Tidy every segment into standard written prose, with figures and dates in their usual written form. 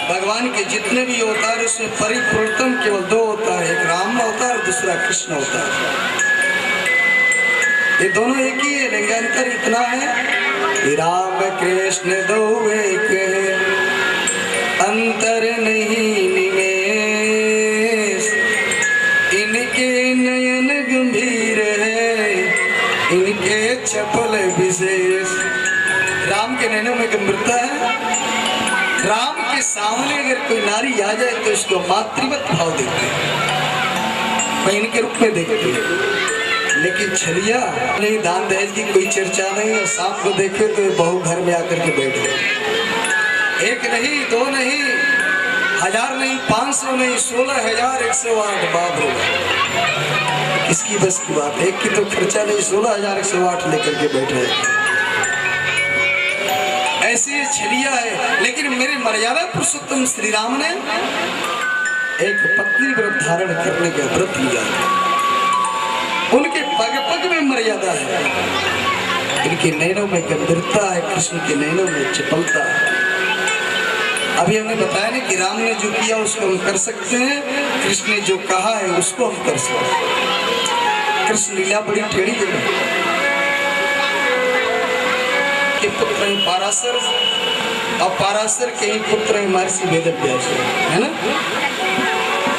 भगवान के जितने भी अवतार उसमें परिपूर्णतम केवल दो होता है, एक राम अवतार दूसरा कृष्ण अवतार। ये दोनों एक ही है, लेकिन अंतर इतना है राम कृष्ण दो एक है, अंतर नहीं निमेष। इनके नयन गंभीर है, इनके चपल विशेष। राम के नैनों में गंभीरता है। राम के सामने अगर कोई नारी आ जाए तो उसको मातृवत भाव देते हैं, बहन के रूप में देखते हैं। लेकिन छलिया नहीं, दान दहेज की कोई चर्चा नहीं, और सांप को देखे तो बहू घर में आकर के बैठ गए। एक नहीं, दो नहीं, 1000 नहीं, 500 नहीं, 16,108। बाप रे, इसकी बस की बात। एक की तो खर्चा नहीं, 16,108 लेकर के बैठे। ऐसे छलिया है। लेकिन मेरे मर्यादा पुरुषोत्तम श्री राम ने एक पत्नी व्रत धारण करने का व्रत लिया। उनके पग पग में मर्यादा है, इनके नैनों में गंभीरता है, कृष्ण के नैनों में चपलता है। अभी हमने बताया ना कि राम ने जो किया उसको हम कर सकते हैं, कृष्ण ने जो कहा है उसको हम कर सकते हैं। कृष्ण लीला बड़ी टेढ़ी है। के पुत्र है पाराशर, और पाराशर के ही पुत्र है महर्षि वेदव्यास जी, है ना।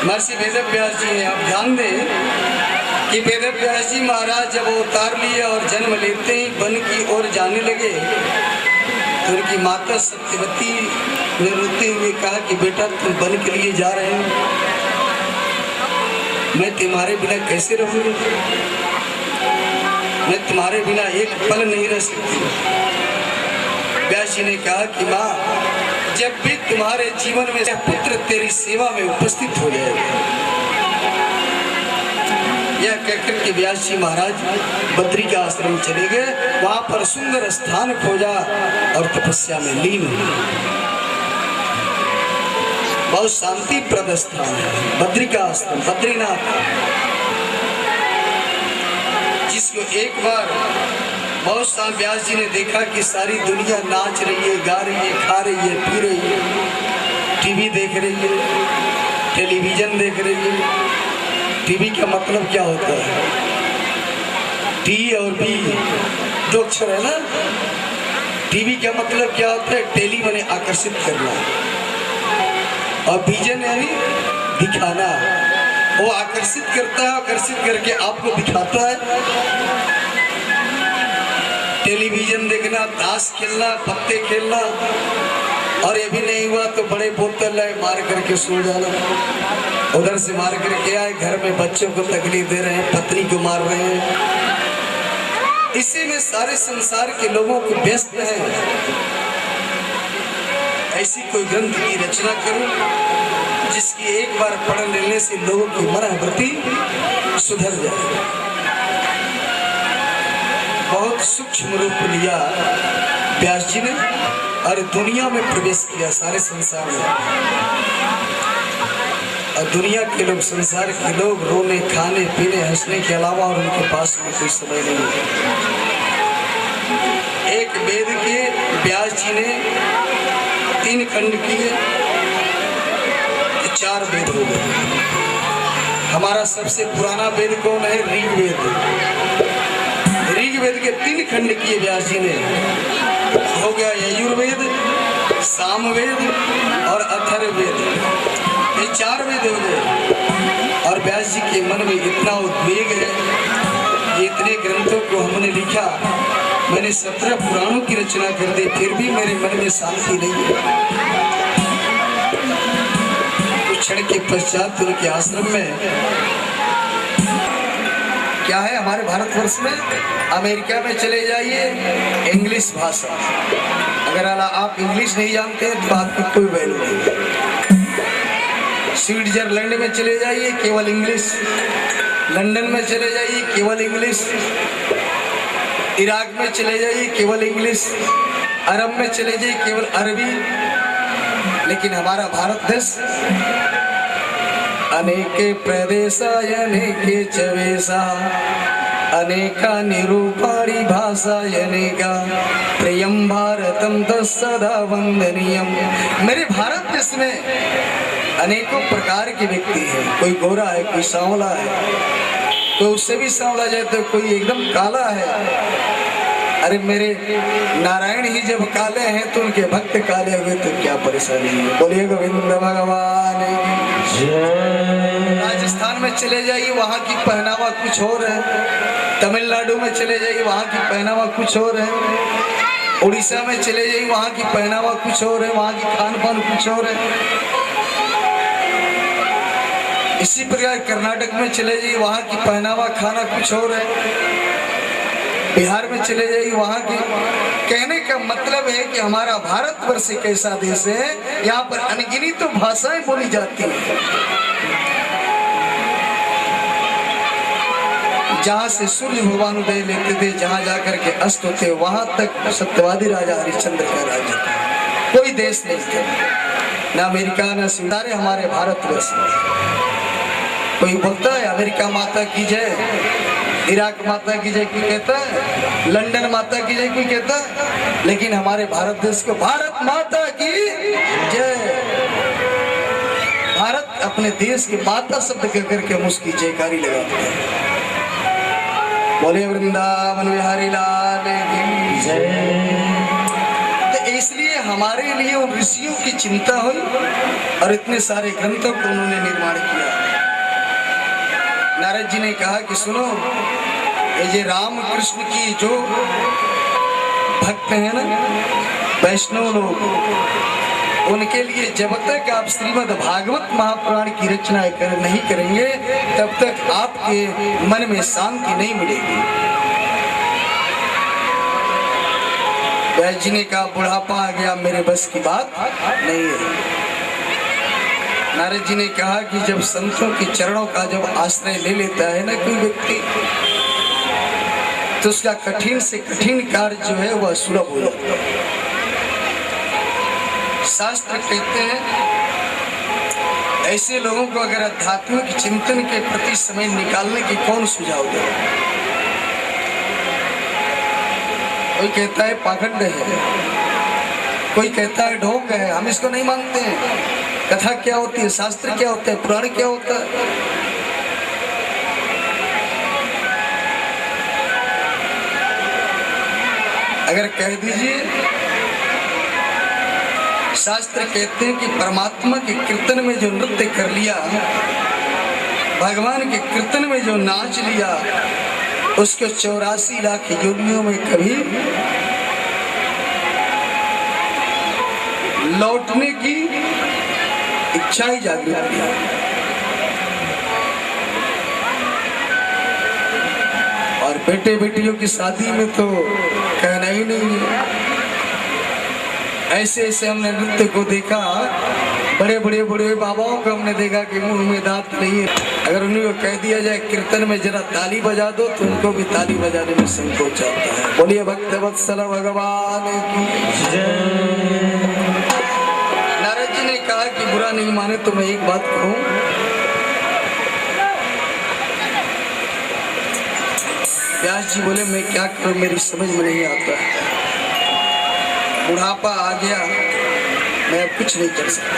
महर्षि वेदव्यास जी हैं। आप ध्यान दें कि वेदव्यास जी महाराज जब अवतार लिए और जन्म लेते ही वन की ओर जाने लगे तो उनकी माता सत्यवती ने रोते हुए कहा कि बेटा तुम वन के लिए जा रहे हो, मैं तुम्हारे बिना कैसे रहूंगी, मैं तुम्हारे बिना एक पल नहीं रह सकती। व्यास जी ने कहा कि माँ, जब भी तुम्हारे जीवन में पुत्र तेरी सेवा में उपस्थित हो जाएगा। यह कहकर के व्यास जी महाराज बद्री का आश्रम चले गए। वहां पर सुंदर स्थान खोजा और तपस्या में लीन हुए। बहुत शांति प्रद स्थान है बद्री का आश्रम, बद्रीनाथ, जिसको एक बार बहुत साल व्यास जी ने देखा कि सारी दुनिया नाच रही है, गा रही है, खा रही है, पी रही है, टीवी देख रही है, टेलीविजन देख रही है। टीवी का मतलब क्या होता है? टी और बी दो अक्षर है ना। टीवी का मतलब क्या होता है? टेली माने आकर्षित करना, और विजन यानी दिखाना। वो आकर्षित करता है, आकर्षित करके आपको दिखाता है। टेलीविजन देखना, ताश खेलना, पत्ते खेलना, और ये भी नहीं हुआ तो बड़े बोतल है मार करके सो जाना। उधर से मार करके आए, घर में बच्चों को तकलीफ दे रहे हैं, पत्नी को मार रहे हैं। इसी में सारे संसार के लोगों को व्यस्त है। ऐसी कोई ग्रंथ की रचना करो जिसकी एक बार पढ़ लेने से लोगों की मनोवृत्ति सुधर जाए। बहुत सूक्ष्म रूप लिया व्यास जी ने और दुनिया में प्रवेश किया, सारे संसार में। और दुनिया के लोग, संसार के लोग रोने, खाने, पीने, हंसने के अलावा और उनके पास में कोई समय नहीं है। एक वेद के व्यास जी ने 3 खंड किए, 4 वेद हो गए। हमारा सबसे पुराना वेद कौन है? ऋग्वेद। ऋग्वेद के 3 खंड किए व्यास जी ने। हो गया यजुर्वेद, सामवेद और अथर्ववेद। ये 4 वेद हो गए। और व्यास जी के मन में इतना उद्वेग है कि इतने ग्रंथों को हमने लिखा, मैंने 17 पुराणों की रचना कर दी, फिर भी मेरे मन में शांति नहीं है। कुछ क्षण के पश्चात उनके आश्रम में क्या है, हमारे भारतवर्ष में, अमेरिका में चले जाइए, इंग्लिश भाषा। अगर आप इंग्लिश नहीं जानते हैं तो आपकी कोई वैल्यू नहीं। स्विट्जरलैंड में चले जाइए, केवल इंग्लिश। लंदन में चले जाइए, केवल इंग्लिश। इराक में चले जाइए, केवल इंग्लिश। अरब में चले जाइए, केवल अरबी। लेकिन हमारा भारत देश अनेके प्रदेशा अनेके चवेशा, अनेका निरूपाणी भाषा अनेका प्रियम भारतम तत्सदा वंदनीयम। मेरे भारत देश में अनेकों प्रकार के व्यक्ति हैं। कोई गोरा है, कोई सांवला है, कोई उससे भी सांवला जाए तो कोई एकदम काला है। अरे मेरे नारायण ही जब काले हैं तो उनके भक्त काले हुए तो क्या परेशानी है। बोलिए गोविंद भगवान। राजस्थान में चले जाइए, वहाँ की पहनावा कुछ और है। तमिलनाडु में चले जाइए, वहाँ की पहनावा कुछ और है। उड़ीसा में चले जाइए, वहाँ की पहनावा कुछ और है, वहाँ की खान पान कुछ और है। इसी प्रकार कर्नाटक में चले जाइए, वहाँ की पहनावा खाना कुछ और है। बिहार में चले जाइए, वहाँ की। कहने का मतलब है कि हमारा भारतवर्ष एक ऐसा देश है, यहाँ पर अनगिनत तो भाषाएं बोली जाती हैं। जहाँ से सूर्य भगवान उदय लेते थे, जहाँ जाकर के अस्त होते, वहाँ तक सत्यवादी राजा हरिश्चंद्र का राज्य था। कोई देश नहीं था, ना अमेरिका ना सारे हमारे भारतवर्ष में। कोई बोलता है अमेरिका माता की जय, इराक माता की जय कोई कहता है, लंदन माता की जय कोई कहता है, लेकिन हमारे भारत देश को भारत माता की जय। भारत अपने देश की माता शब्द कह करके उसकी जयकारी लगाते हैं। बोले वृंदावन बिहारी लाल की जय। तो इसलिए हमारे लिए उन ऋषियों की चिंता हुई और इतने सारे ग्रंथों को उन्होंने निर्माण किया। नारद जी ने कहा कि सुनो, ये राम कृष्ण की जो भक्त हैं ना, वैष्णव लोग, उनके लिए जब तक आप श्रीमद् भागवत महापुराण की रचना नहीं करेंगे, तब तक आपके मन में शांति नहीं मिलेगी। व्यास जी ने कहा बुढ़ापा आ गया, मेरे बस की बात नहीं है। नारद जी ने कहा कि जब संतों के चरणों का जब आश्रय ले लेता है ना कोई व्यक्ति, तो उसका कठिन से कठिन कार्य जो है वह सुलभ हो जाता है। शास्त्र कहते हैं ऐसे लोगों को अगर आध्यात्मिक चिंतन के प्रति समय निकालने की कौन सुझाव दे। कोई कहता है पाखंड है, कोई कहता है ढोंग है, हम इसको नहीं मानते हैं। कथा क्या होती है, शास्त्र क्या होता है, पुराण क्या होता है। अगर कह दीजिए, शास्त्र कहते हैं कि परमात्मा के कीर्तन में जो नृत्य कर लिया, भगवान के कीर्तन में जो नाच लिया, उसको 84 लाख योनियों में कभी लौटने की इच्छा ही जागृत है। और बेटे बेटियों की शादी में तो कहना ही नहीं है। ऐसे ऐसे हमने नृत्य को देखा, बड़े बड़े बड़े बाबाओं को हमने देखा कि मुंह में दांत नहीं है। अगर उन्हीं को कह दिया जाए कीर्तन में जरा ताली बजा दो, तो उनको भी ताली बजाने में संकोच आता है। बोलिए भक्त वत्सल भगवान की जय। नारद जी ने कहा कि बुरा नहीं माने तो मैं एक बात कहूं, व्यास जी बोले मैं क्या करूं, मेरी समझ में नहीं आता, बुढ़ापा आ गया, मैं अब कुछ नहीं कर सकता।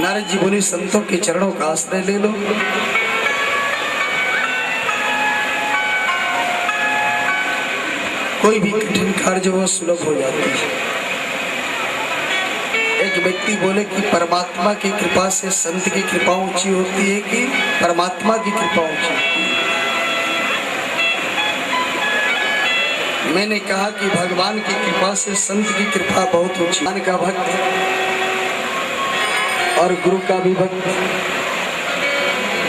नारद जी बोले संतों के चरणों का आश्रय ले लो। कोई भी कठिन कार्य वो सुलभ हो जाती है। एक व्यक्ति बोले कि परमात्मा की कृपा से संत की कृपा ऊंची होती है कि परमात्मा की कृपा ऊंची होती है। मैंने कहा कि भगवान की कृपा से संत की कृपा बहुत ऊंची। भगवान का भक्त और गुरु का भी भक्त,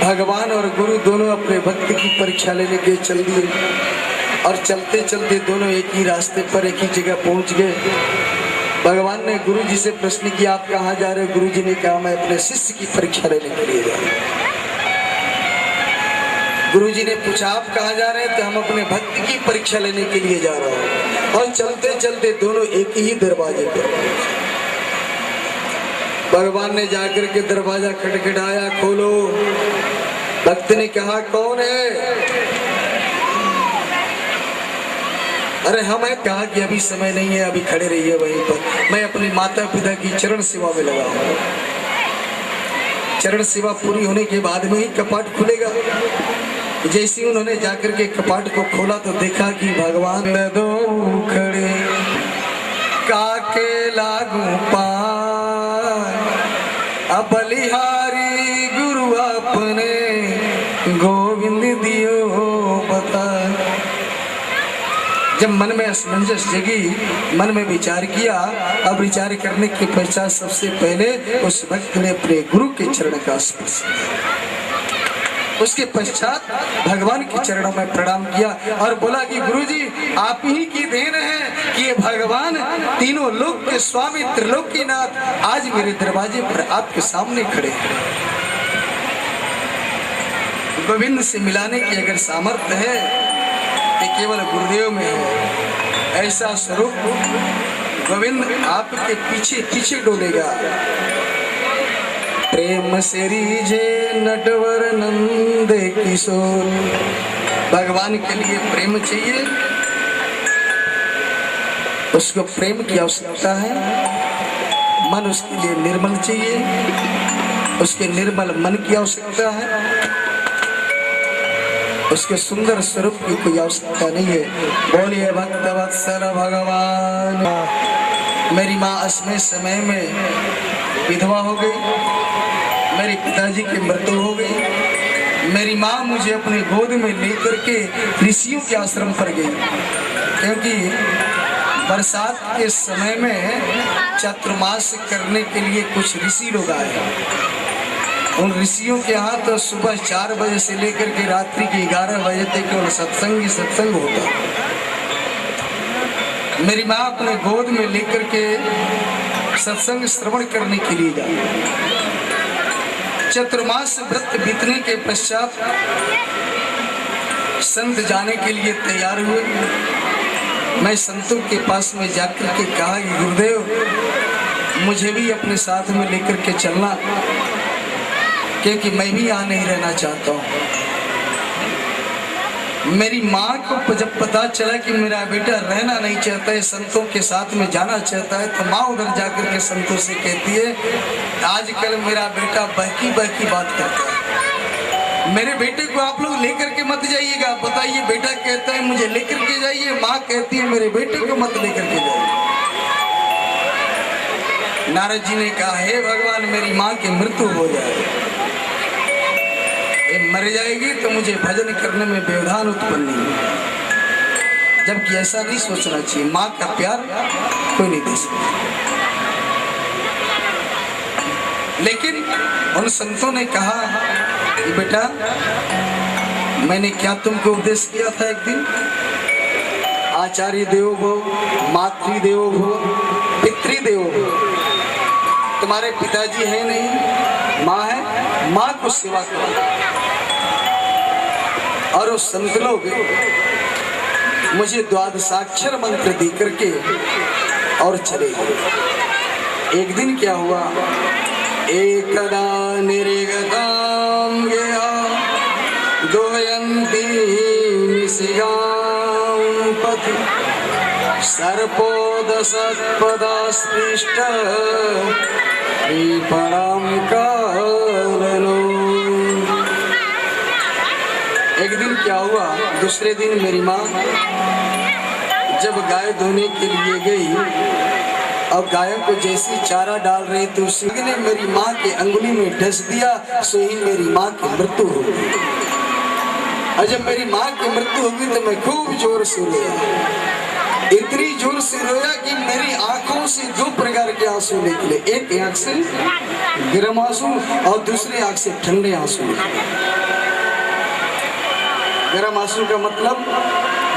भगवान और गुरु दोनों अपने भक्त की परीक्षा लेने के चल दिए और चलते चलते दोनों एक ही रास्ते पर एक ही जगह पहुंच गए। भगवान ने गुरु जी से प्रश्न किया आप कहाँ जा रहे हो? गुरु जी ने कहा मैं अपने शिष्य की परीक्षा लेने के लिए जा रहा हूँ। गुरु जी ने पूछा आप कहाँ जा रहे हैं? तो हम अपने भक्त की परीक्षा लेने के लिए जा रहा हूँ। और चलते चलते दोनों एक ही दरवाजे पर। भगवान ने जाकर के दरवाजा खटखटाया, खोलो। भक्त ने कहा कौन है? अरे हमें कहा कि अभी समय नहीं है, अभी खड़े रहिए वहीं पर, मैं अपनी माता पिता की चरण सेवा में लगा हूं। चरण सेवा पूरी होने के बाद में ही कपाट खुलेगा। जैसे उन्होंने जाकर के कपाट को खोला तो देखा कि भगवान दो खड़े काके लागू पाए, अब बलिहारी गुरु अपने गोविंद दियो बता। जब मन में असमंजस जगी, मन में विचार किया, अब विचार करने के पश्चात सबसे पहले उस भक्त ने अपने गुरु के चरण का स्पर्श किया। उसके पश्चात भगवान के चरणों में प्रणाम किया और बोला कि गुरुजी आप ही की देन है कि ये भगवान तीनों लोक के स्वामी त्रिलोकीनाथ आज मेरे दरवाजे पर आपके सामने खड़े हैं। गोविंद से मिलाने की अगर सामर्थ्य है ये केवल गुरुदेव में है। ऐसा स्वरूप गोविंद आपके पीछे पीछे डोलेगा। प्रेम से रीझे नटवर नंद किशोर। भगवान के लिए प्रेम चाहिए, उसको प्रेम की आवश्यकता है। मन उसके लिए निर्मल चाहिए, उसके निर्मल मन की आवश्यकता है। उसके सुंदर स्वरूप की कोई आवश्यकता नहीं है। बोलिए भक्त वत्सल भगवान। मेरी माँ असमय समय में विधवा हो गई, मेरे पिताजी की मृत्यु हो गई। मेरी माँ मुझे अपने गोद में लेकर के ऋषियों के आश्रम पर गई, क्योंकि बरसात के समय में चातुर्मास करने के लिए कुछ ऋषि लोग आए। उन ऋषियों के यहाँ तो सुबह 4 बजे से लेकर के रात्रि के 11 बजे तक केवल सत्संग ही सत्संग होता। मेरी माँ अपने गोद में लेकर के सत्संग श्रवण करने के लिए गई। चतुर्मास व्रत बीतने के पश्चात संत जाने के लिए तैयार हुए। मैं संतों के पास में जाकर के कहा कि गुरुदेव मुझे भी अपने साथ में लेकर के चलना, क्योंकि मैं भी यहाँ नहीं रहना चाहता हूँ। मेरी माँ को जब पता चला कि मेरा बेटा रहना नहीं चाहता है, संतों के साथ में जाना चाहता है, तो माँ उधर जाकर के संतों से कहती है आजकल मेरा बेटा बहकी बहकी बात करता है, मेरे बेटे को आप लोग लेकर के मत जाइएगा। बताइए, बेटा कहता है मुझे लेकर के जाइए, माँ कहती है मेरे बेटे को मत लेकर के जाइए। नारद जी ने कहा हे भगवान मेरी माँ की मृत्यु हो जाए, मर जाएगी तो मुझे भजन करने में व्यवधान उत्पन्न नहीं है। जबकि ऐसा नहीं सोचना चाहिए, माँ का प्यार कोई नहीं दे सकता। लेकिन उन संतों ने कहा कि बेटा मैंने क्या तुमको उपदेश किया था एक दिन, आचार्य देवो भव, मातृ देवो भव, पितृ देवो भव। तुम्हारे पिताजी है नहीं, माँ है, माँ को सेवा करो। और उस संत लोग मुझे द्वादशाक्षर मंत्र दे करके और चले गए। एक दिन क्या हुआ, एकदा निर्गतां गया दोयन्ती निशिगां पथि सर्पोदसत्पदास्पृष्ट विपणां कालनो। एक दिन क्या हुआ, दूसरे दिन मेरी माँ जब गाय धोने के लिए गई और गायों को जैसी चारा डाल रही तो उसी ने मेरी माँ के अंगुली में डस दिया, सो ही मेरी माँ की मृत्यु हो गई। और जब मेरी माँ की मृत्यु हो गई तो मैं खूब जोर से रोया, इतनी जोर से रोया कि मेरी आंखों से 2 प्रकार के आंसू निकले। एक आंख से गर्म आंसू और दूसरी आंख से ठंडे आंसू। गर्म आंसू का मतलब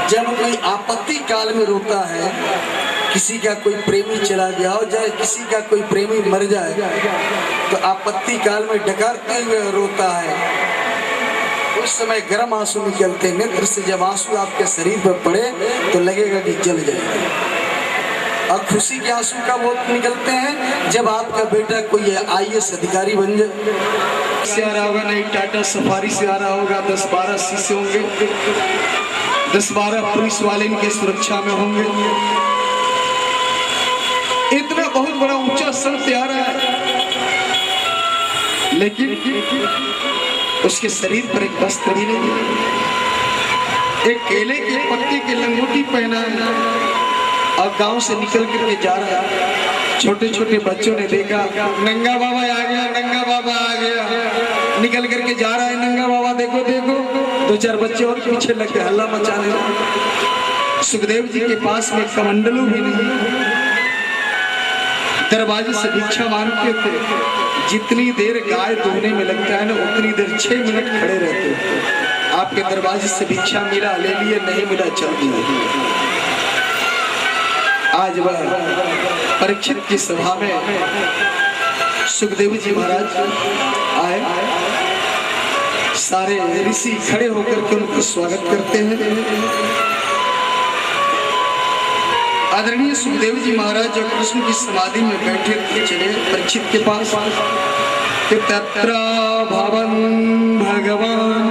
जब कोई आपत्ति काल में रोता है, किसी का कोई प्रेमी चला गया हो जाए, किसी का कोई प्रेमी मर जाए, तो आपत्ति काल में डकारते हुए रोता है, उस समय गर्म आंसू निकलते। नेत्र से जब आंसू आपके शरीर पर पड़े तो लगेगा कि जल जाएगा। और खुशी के आंसू का वो निकलते हैं जब आपका बेटा कोई IAS अधिकारी बन जाए, से आ रहा होगा, नई टाटा सफारी से आ रहा होगा, 10-12 शीशे होंगे, 10-12 पुलिस वाले इनके सुरक्षा में होंगे। इतना बहुत बड़ा ऊंचा सर तैयार है, लेकिन उसके शरीर पर एक वस्त्र भी नहीं है। एक केले के पत्ते की लंगोटी पहना है और गांव से निकल करके जा रहा है। छोटे छोटे बच्चों ने देखा, नंगा बाबा आ गया, नंगा बाबा आ गया, निकल करके जा रहा है नंगा बाबा, देखो देखो। 2-4 बच्चे और पीछे लग के हल्ला मचाने लगे। सुखदेव जी के पास में कमंडलू भी नहीं, दरवाजे से भिक्षा मांगते थे। जितनी देर गाय दुहने में लगता है ना, उतनी देर 6 मिनट खड़े रहते। आपके दरवाजे से भिक्षा मिला ले लिए, नहीं मिला चल दिए। आज वह परीक्षित की सभा में सुखदेव जी महाराज आए। सारे ऋषि खड़े होकर के उनको स्वागत करते हैं। आदरणीय सुखदेव जी महाराज जब कृष्ण की समाधि में बैठे थे, चले परीक्षित के पास। तत्र भवन भगवान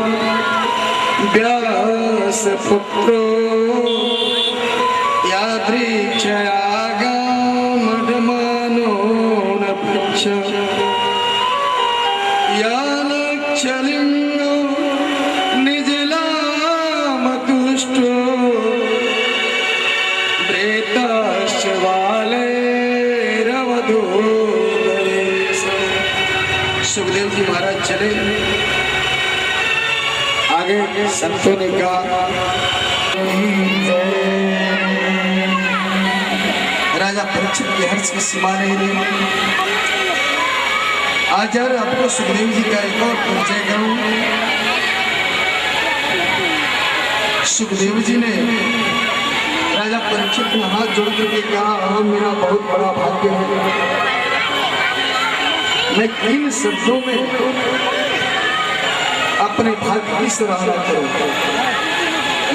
व्यास पुत्रो यादृच्छया सुखदेव जी महाराज चले। आगे संतों ने कहा, राजा परीक्षित के हर्ष की सीमा नहीं रही। आज यार आपको सुखदेव जी का एक और परिचय करूं। सुखदेव जी ने राजा परीक्षित ने हाथ जोड़ करके कहा, मेरा बहुत बड़ा भाग्य है, मैं इन शब्दों में अपने भाग्य की सराहना करूं।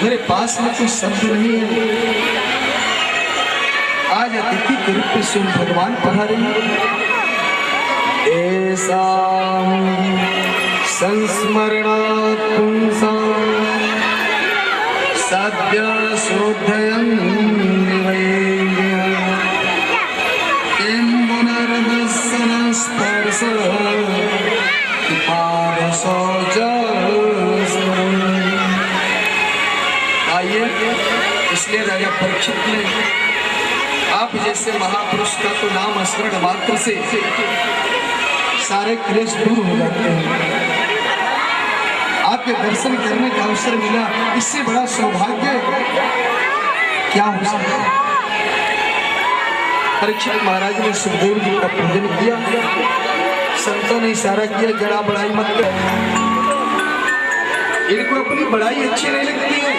मेरे पास में कोई शब्द नहीं है। आज अतिथि के रूप में स्वयं भगवान पधारे। ऐसा संस्मरणात् पुंसां सद्य शोधयन् आइए, इसलिए राजा परीक्षित ने आप जैसे महापुरुष का तो नाम स्मरण मात्र से सारे क्लेश दूर हो जाते हैं। आपके दर्शन करने का अवसर मिला, इससे बड़ा सौभाग्य क्या हो सकता है। परीक्षित महाराज ने सुखदेव जी का पूजन किया। संतों ने इशारा किया, जरा बड़ाई मत कर, इनको अपनी बड़ाई अच्छी नहीं लगती है।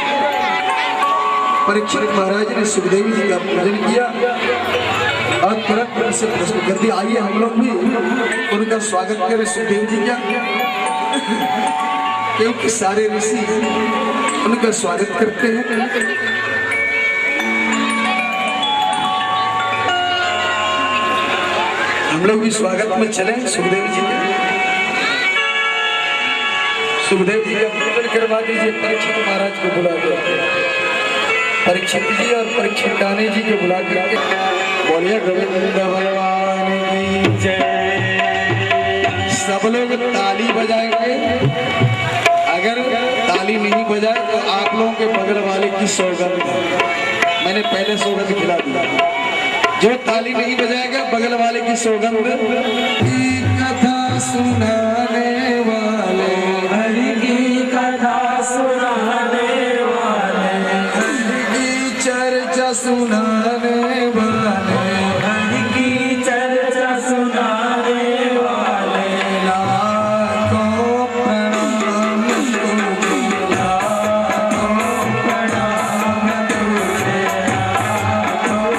परीक्षित महाराज ने सुखदेव जी का पूजन किया और तुरंत उनसे प्रश्न कर दिया, आइए हम लोग भी उनका स्वागत करें सुखदेव जी का, क्योंकि सारे ऋषि उनका स्वागत करते हैं। हम लोग भी स्वागत में चले सुखदेव जी के। सुखदेव जी का पूजन करवा दीजिए। परीक्षित महाराज को बुला दो, परीक्षित जी और परीक्षित रानी जी को बुला करके बोलिए गोविंद भगवान की जय। सब लोग ताली बजाएंगे। अगर ताली नहीं बजाए तो आप लोगों के बगल वाले की सौगंध, मैंने पहले सौगंध खिला दिया। जो ताली नहीं बजाएगा बगल वाले की सौगंध। कथा सुनाने वाले, हरि की कथा सुनाने वाले, हरि की चर्चा सुनाने वाले, हरि की चर्चा सुनाने वाले, लाखों प्रणाम तुझे, लाखों प्रणाम तुझे, लाखों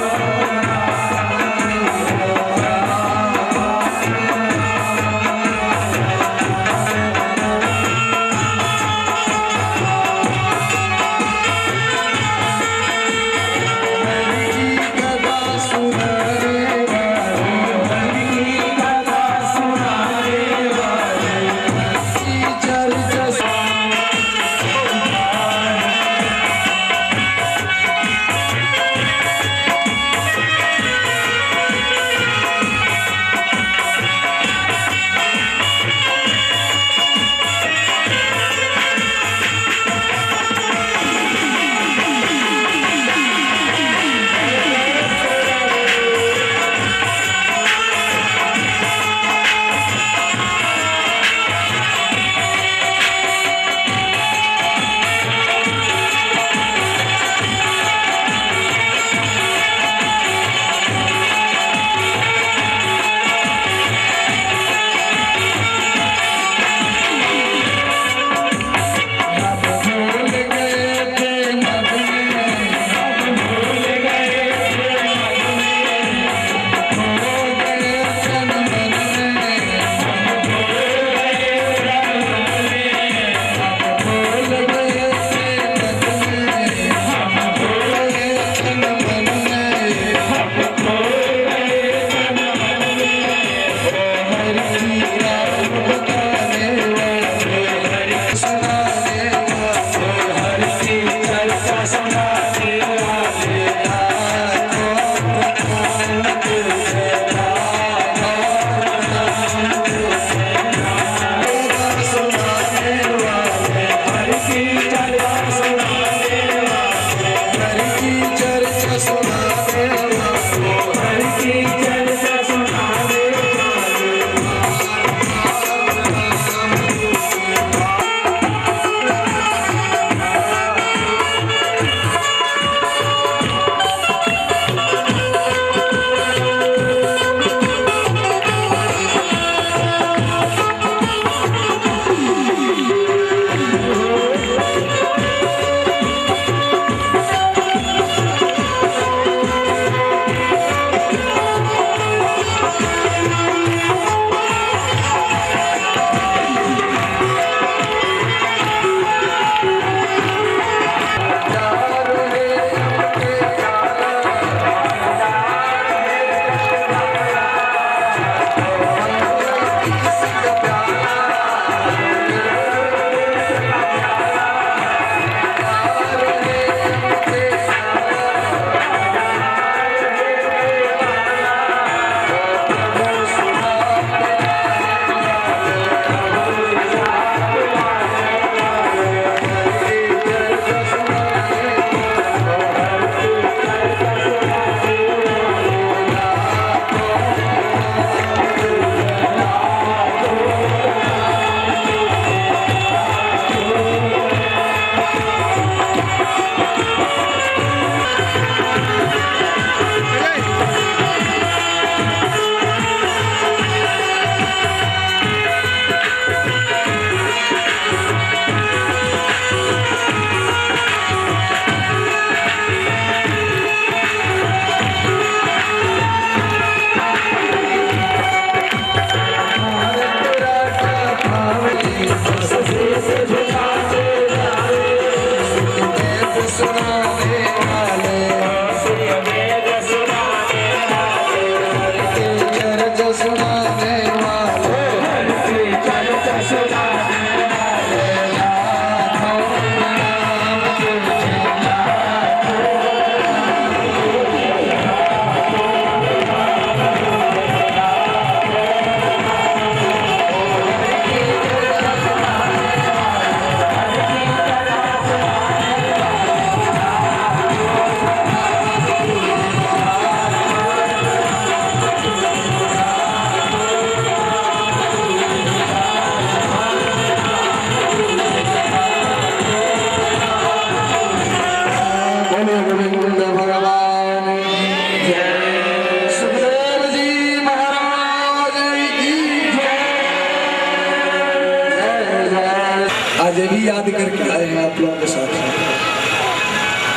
आज भी याद करके आए हैं आप लोगों के साथ।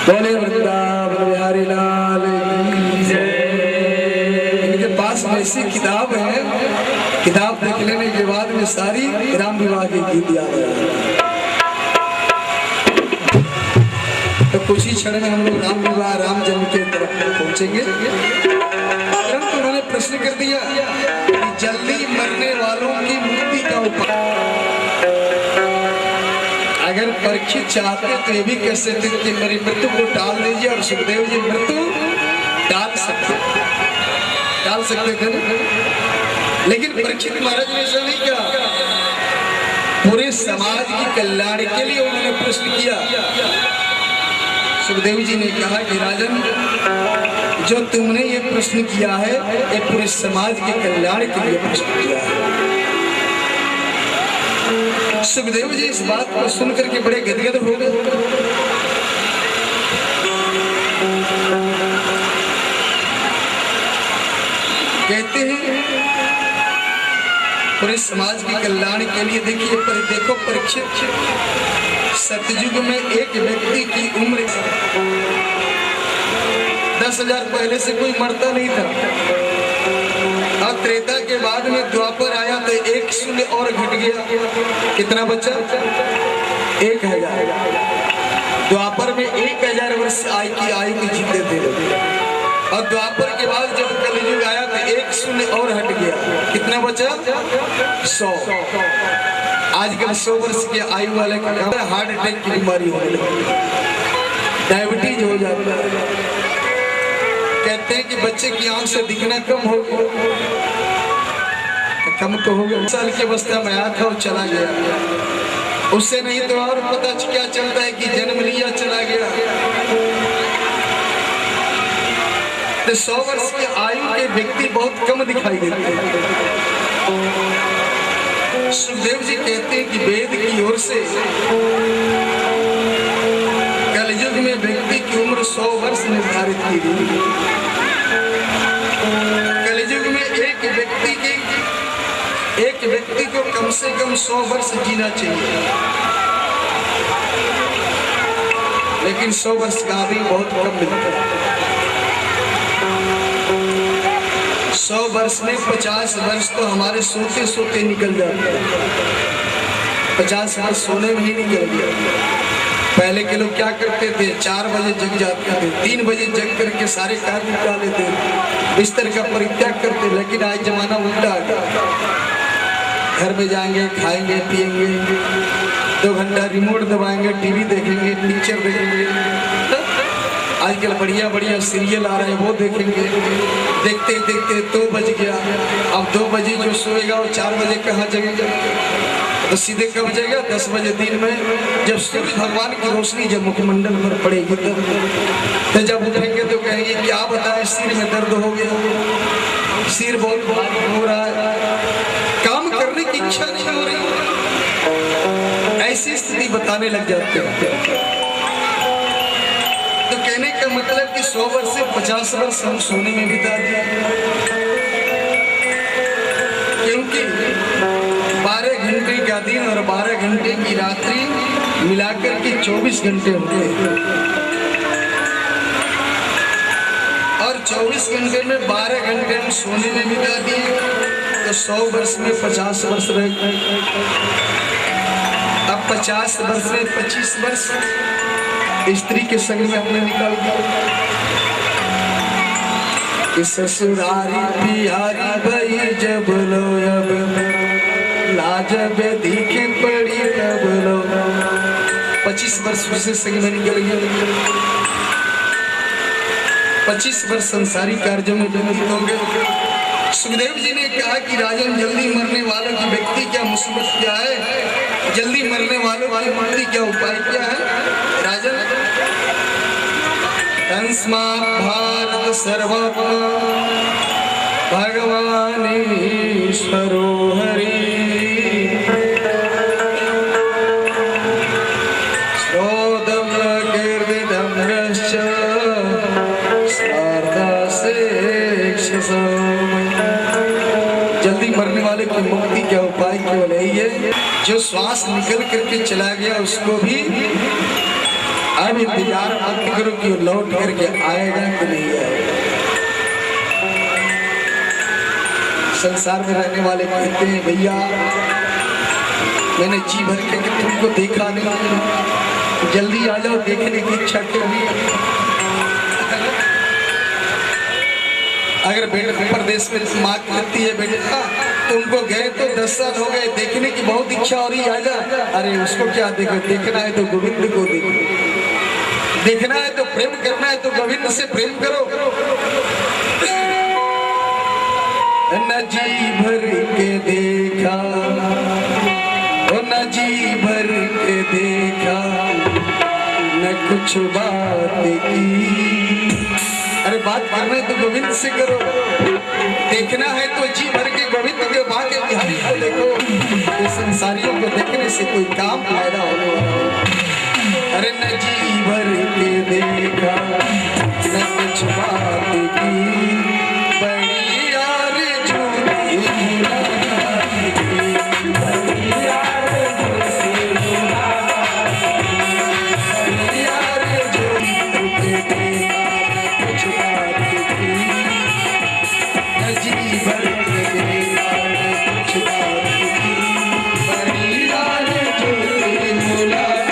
बोले वृंदावन बिहारी लाल की जय। इनके पास ऐसी किताब है, किताब देख लेने के बाद में सारी राम विवाह के गीत याद है। तो कुछ ही क्षण में हम लोग राम विवाह राम जन्म के तरफ पहुंचेंगे। तुरंत उन्होंने प्रश्न कर दिया कि जल्दी मरने वालों की मुक्ति का उपाय। अगर परीक्षित चाहते तो ये भी कह सकते कि मेरी मृत्यु को टाल दीजिए, और सुखदेव जी मृत्यु टाल सकते थे, लेकिन परीक्षित महाराज ने ऐसा नहीं कहा। पूरे समाज की कल्याण के लिए उन्होंने प्रश्न किया। सुखदेव जी ने कहा कि राजन, जो तुमने ये प्रश्न किया है ये पूरे समाज के कल्याण के लिए प्रश्न किया है। सुखदेव जी इस बात को सुनकर के बड़े गदगद हो गए। कहते हैं पूरे समाज के कल्याण के लिए देखिए, पर देखो परीक्षित, सतयुग में एक व्यक्ति की उम्र 10,000 पहले से कोई मरता नहीं था। और त्रेता के बाद में द्वापर आया तो 1 शून्य और घट गया। कितना बचा? 1000। द्वापर में 1000 वर्ष आयु की जीते थे। और द्वापर के बाद जब कलयुग आया तो 1 शून्य और हट गया। कितना बचा? 100। आजकल 100 वर्ष के आयु वाले का हार्ट अटैक की बीमारी होने लगी, डायबिटीज हो जाता है। कहते हैं कि बच्चे की आंख से दिखना कम हो गया, कम तो हो गया। साल की अवस्था में आया था और चला गया। उससे नहीं तो और पता क्या चलता है कि जन्म लिया चला गया। तो 100 वर्ष की आयु के व्यक्ति बहुत कम दिखाई देते हैं। सुखदेव जी कहते हैं कि वेद की ओर से कलयुग में व्यक्ति की उम्र 100 वर्ष निर्धारित की गई। कलयुग में एक व्यक्ति को कम से कम 100 वर्ष जीना चाहिए, लेकिन 100 वर्ष का आदमी बहुत कम मिलता है। 100 वर्ष में 50 वर्ष तो हमारे सोते सोते निकल जाते हैं। 50 वर्ष सोने में ही निकल गया। पहले के लोग क्या करते थे, 4 बजे जग जाते थे, 3 बजे जग करके सारे कार्य निपटा लेते, बिस्तर का परित्याग करते। लेकिन आज जमाना उल्टा आ गया। घर में जाएंगे, खाएंगे, पिएंगे, 2 घंटा रिमोट दबाएंगे, टीवी देखेंगे, पिक्चर देखेंगे। आजकल बढ़िया बढ़िया सीरियल आ रहे हैं, वो देखेंगे। देखते देखते 2 बज गया। अब 2 बजे जो सोएगा वो 4 बजे कहाँ जगेगा? तो सीधे कब जाएगा? 10 बजे दिन में, जब सूर्य भगवान की रोशनी जब मुखमंडल पर पड़ेगी तो जब उठेंगे तो कहेंगे क्या बताएं, सिर में दर्द हो गया, सिर बहुत भारी हो रहा है, काम करने की इच्छा नहीं हो रही, ऐसी स्थिति बताने लग जाते हैं। तो कहने का मतलब कि 100 वर्ष से 50 वर्ष हम सोने में बिता दिया, क्योंकि 12 घंटे का दिन और 12 घंटे की रात्रि मिलाकर के 24 घंटे होते हैं। और 24 घंटे में 12 घंटे हम सोने में बिता दिए, तो 100 वर्ष में 50 वर्ष रह गए। अब 50 वर्ष में 25 वर्ष स्त्री के संग में हमने निकाल दिया। ससुरारी प्यारी भई जब लो, अब लाजब दिखे पड़ी तब लो। 25 वर्ष उसे संग में निकल गया। 25 वर्ष संसारी कार्यों में व्यतीत हो गए। सुखदेव जी ने कहा कि राजन, जल्दी मरने वालों की व्यक्ति क्या मुसीबत क्या है, जल्दी मरने वालों की मुक्ति क्या उपाय क्या है? राजन, तस्मात् भारत सर्वत्र भगवान ईश्वरो हरि, श्रोतम कीर्तितम यश्च स्मर्तस्य जल्दी मरने वाले की मुक्ति क्या उपाय केवल यही है, जो श्वास निकल करके चला गया उसको भी अब इंतजार मत करो कि लौट करके आएगा कि नहीं आएगा। संसार में रहने वाले कहते हैं, भैया मैंने जी भर के तुमको देखा नहीं, जल्दी आ जाओ, देखने की इच्छा क्यों नहीं? अगर बेटा प्रदेश में माँ कहती है बेटा तुमको गए तो 10 साल हो गए, देखने की बहुत इच्छा हो रही, आजा। अरे उसको क्या देखो, देखना है तो गोविंद को देखो, देखना है तो प्रेम करना है तो गोविंद से प्रेम करो। न जी भर के देखा, न जी भर के देखा, न कुछ बात की। अरे बात करना है तो गोविंद से करो, देखना है तो जी भर के गोविंद के भाग्य बिहारी को देखो। ये संसारियों को देखने से कोई काम फायदा होने वाला हो। अरे न जी भर के देखा, न कुछ बात की, बड़ी आरज़ू थी मुलाकात की, बड़ी आरज़ू थी मुलाकात की, बड़ी आरज़ू थी देखा, कुछ बात की, न जी भर के देखा, न कुछ बात की, बड़ी आरज़ू थी मुलाकात।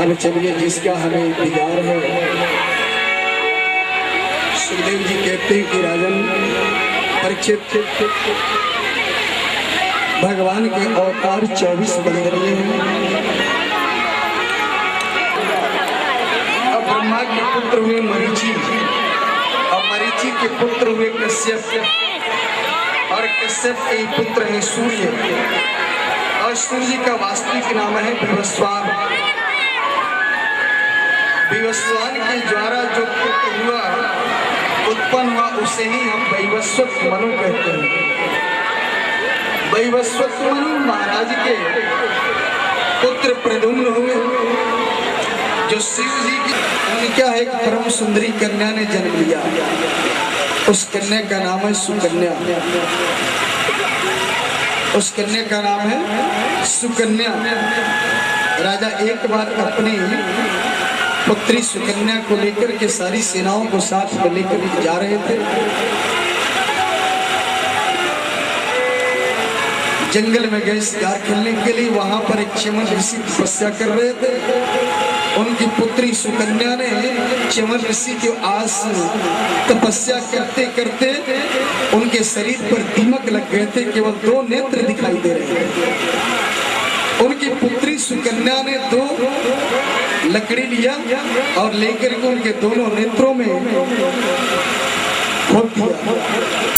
अब चलिए जिसका हमें इंतजार है। सुखदेव जी कहते हैं कि राजन परीक्षित, भगवान के अवतार 24 बंदरिये हैं। अब ब्रह्मा के पुत्र हुए मरीचि, और मरीचि के पुत्र हुए कश्यप, और कश्यप के पुत्र है सूर्य, और सूर्य का वास्तविक नाम है विवस्वान। विवस्वान के द्वारा जो पुत्र हुआ, उत्पन्न हुआ, उसे ही हम वैवस्वत मनु कहते हैं। वैवस्वत मनु महाराज के पुत्र प्रद्युम्न हुए, जो शिव जी की क्या है, परम सुंदरी कन्या ने जन्म लिया। उस कन्या का नाम है सुकन्या। उस कन्या का नाम है सुकन्या। राजा एक बार अपनी पुत्री सुकन्या को लेकर के सारी सेनाओं को साथ में लेकर जा रहे थे। जंगल में गए शिकार खेलने के लिए। वहां पर एक चमन ऋषि तपस्या कर रहे थे। उनकी पुत्री सुकन्या ने चमन ऋषि के आस तपस्या करते करते उनके शरीर पर दीमक लग गए थे। केवल 2 नेत्र दिखाई दे रहे थे। उनकी पुत्री सुकन्या ने 2 लकड़ी लिया और लेकर के उनके दोनों नेत्रों में खोद दिया।